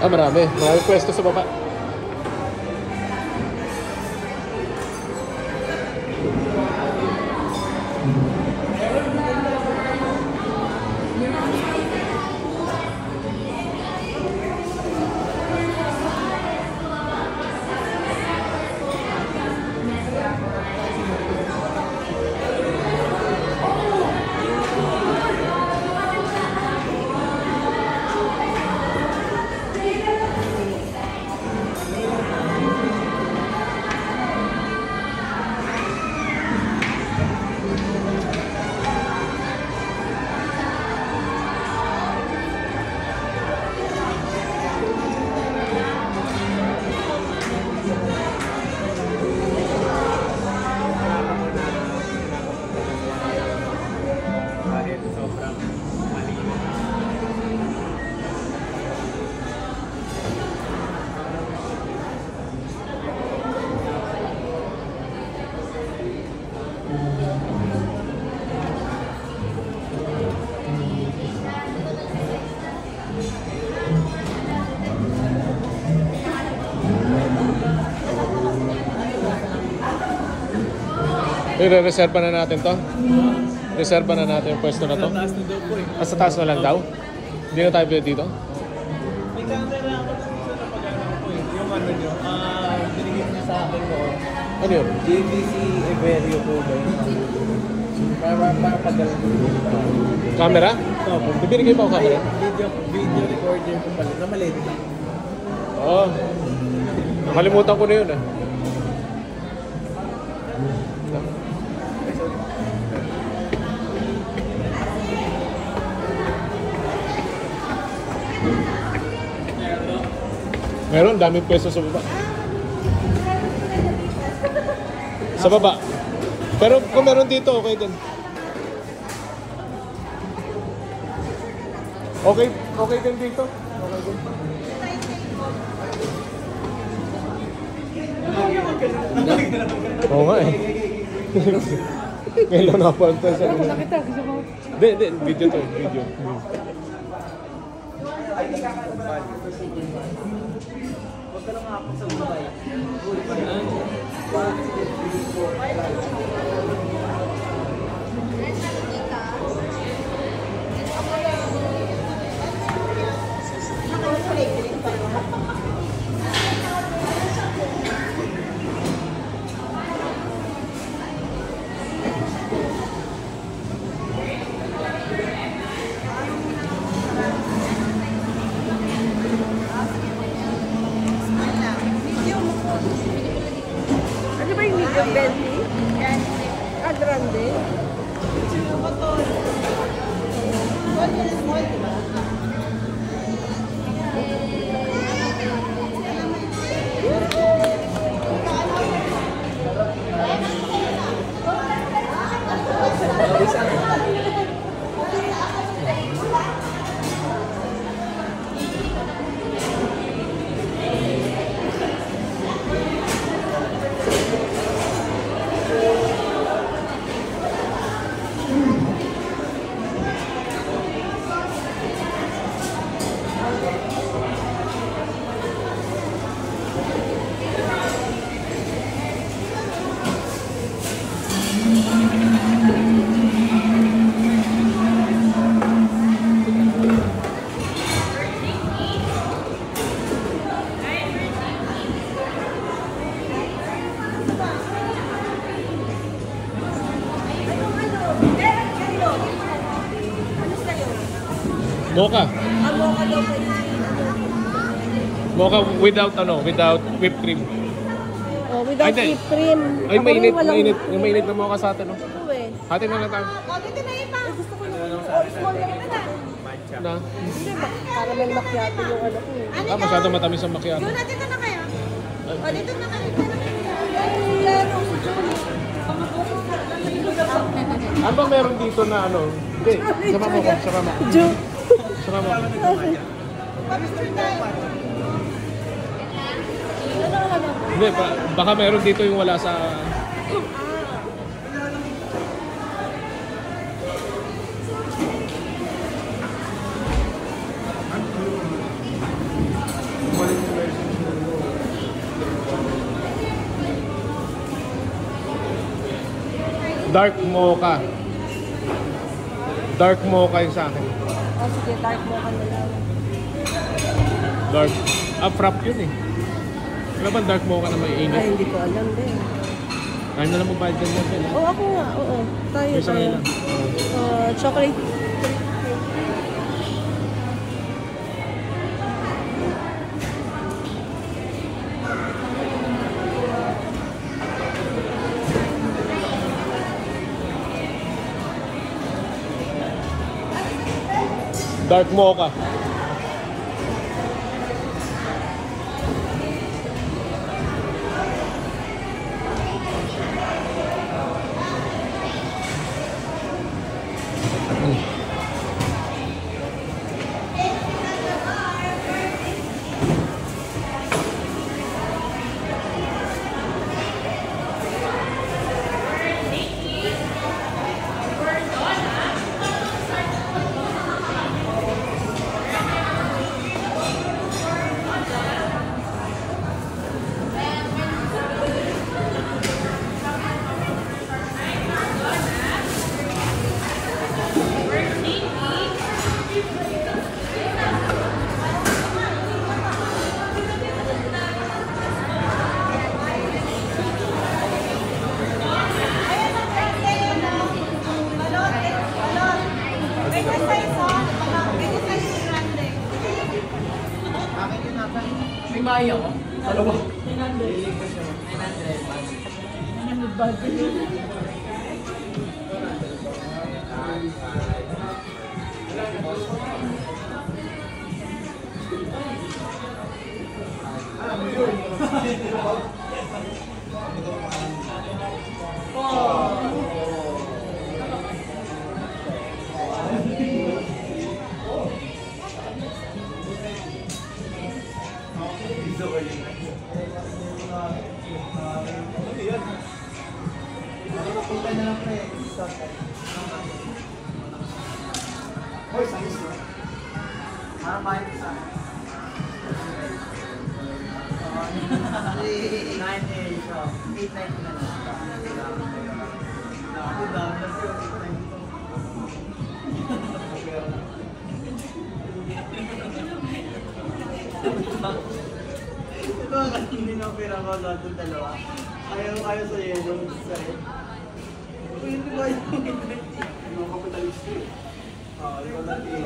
marami. Marami pwesto sa baba. I-reserva na natin to. Reserva na natin yung pwesto na to. Sa taas na lang daw. Hindi na tayo pwede dito. May camera ako sa napagano ko eh. Yung ano nyo, binigyan niyo sa akin ko. Ano yun? JVC Everio po ba yun? Para pagdala ko. Camera? Opo. Binigay pa ako camera? Video recorder ko pala. Na maliit lang. Oo. Nakalimutan ko na yun eh. Meron, daming pwesto sa baba. Sa baba. Pero kung meron dito, okay din. Okay din dito. Okay din. Oo nga eh. Ngayon lang nakapunta sa inyo. Hindi, video to. Video. Huwag ka lang ako sa ulay. Ano ba yung medium belly? Ah, grande. Mocha. Mocha daw pa yun. Mocha without whipped cream. Oh, without Ay, whipped cream. Ay, Ako mainit, rin walang mainit. whipped Yung cream. mainit na mocha sa atin, no? Ito eh. Hati na lang tayo. Dito na iba. Gusto ko yung small na ito na. Na? Hindi, para may macchiato yung ano ko eh. Masyadong matamis ang macchiato. Yun, dito na kayo. O, dito na kayo. Ano ba meron dito na ano? Hindi, sama mo ko, sama mo. Sama mo. Hindi, baka meron dito yung wala sa... Dark mocha. Dark mocha yung sa akin. Oh, sige, dark mocha na lang. Dark. Ah, frap yun eh. Wala bang dark mocha na may Ay, init? hindi ko alam din. Kaya na lang magbayad din mo yan. Oo, ako nga. Oo. Tayo, Yung sa tayo. kanila. Chocolate. Dark mocha. May maya ko. Dalawa. Hoy, sayos na. Para mahin sa 9 days, 8 nights na lang. Ako dami na siya, 8 nights. Ito ang hindi na pera ko lahat ng dalawa. Ayaw sa yelo, sa'yo. Hindi ba yung mga kapitalista? Ikaw natin.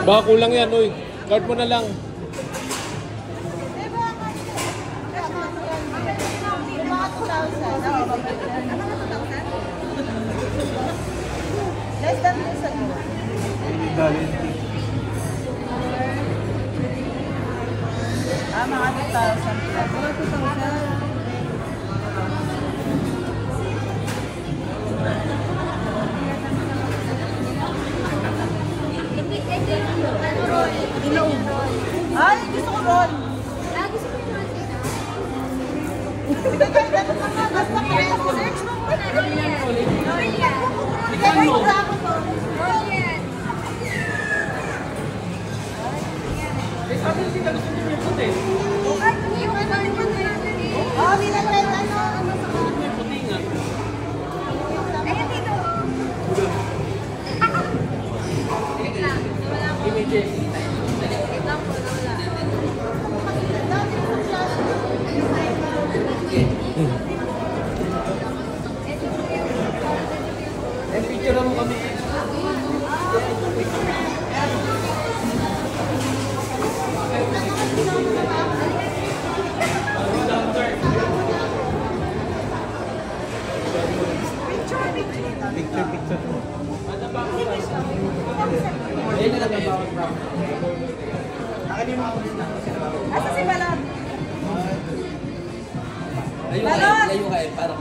Baka kulang yan, uy. Card mo na lang. Less than this ano? Mga 2,000. Mga 2,000. Ay, gusto ko roll. Gusto ko yung Basta kaya ko search mo. roll yan. Roll yan. Sabi nyo sila gusto nyo yung puti. Yung ano yung Oh, binatay ano. May puti nga. Ayan dito. Wait lang. Wala ko. Images. Wait lang po. Picture mo kami. Picture. Asa si Balot? Layo ka eh, parang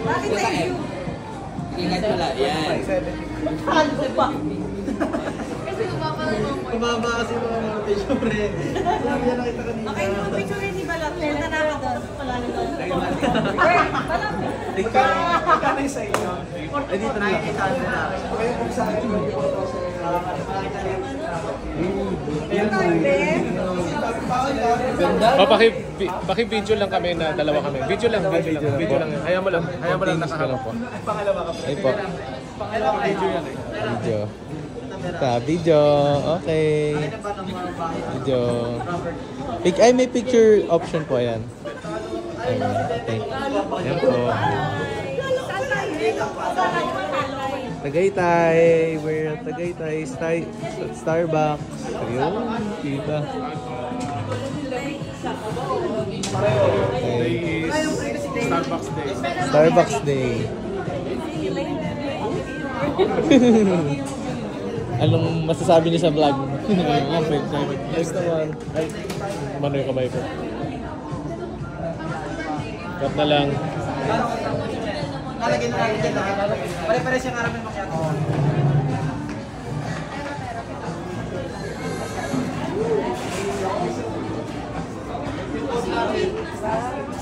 Bakit thank you? ingat pala, yan. Kumaba kasi mga mga syempre. Sabi niya nakita kanina. Okay, yung picture ni Balot. Punta na ako doon. Balot. Kami sa inyo. Ay, dito na lang. Okay, kung sa akin, Paki-video lang kami na dalawa kami. Video lang. Hayaan mo lang nakaharap po. pangalawa ka. Ay po. Video yan eh. Video. Video. Okay. Video. Ay, may picture option po yan. Okay. Yan po. Tagaytay. We're at Tagaytay. Starbucks. Ayun. Kita. Okay. Starbucks Day. Anong masasabi niyo sa vlog? Next naman. Ay, mano yung kamay ko. Cut na lang. Nalagyan na natin dyan lahat. Pare-pare siyang aramin masyado.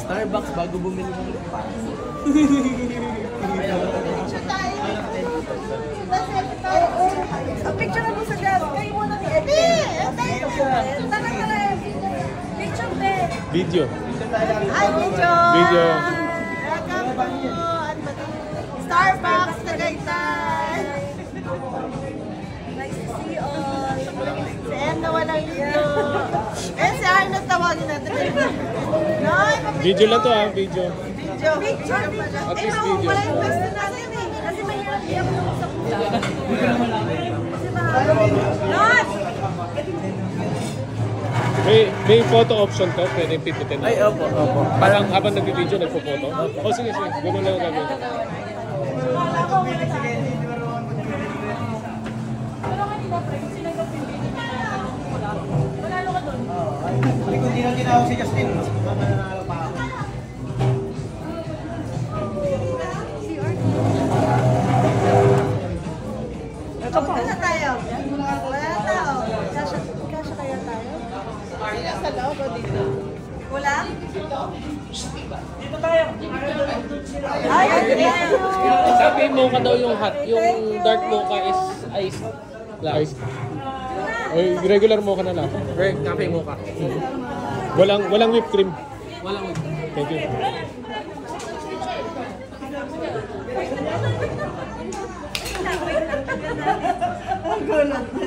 Starbucks bago bumili ng lupa. Ang picture mo sa gas. Kayo muna ni Ete. Picture be. Video. Ay, video. Video. Welcome po. Ano ba ito? Starbucks, Tagaytay. Nice to see you all. Si Em na walang video. Si Arnold tawagin natin. Video lang to video. Picture. At least video. Wala yung question natin eh. Kasi mahirap iyak nung sa kuya. Kasi mahirap. Not! May photo option to, pwedeng pindutin. Ay, opo. Parang habang nag-video, nagpo-photo. Oh, sige. Gano'n lang ang gagawin. Kung di na tinawag si Justin, mananalo pa ako. Wala na tayo. Wala na tao. Kasya kaya tayo? Sa loob o dito? Wala? Dito tayo. Ay, Sabi mo ka daw yung hot, yung dark mocha is ice Ice. Oy, regular mo ka na lang. Cafe mocha. Walang whipped cream. Walang wait. Thank you. ang gulat na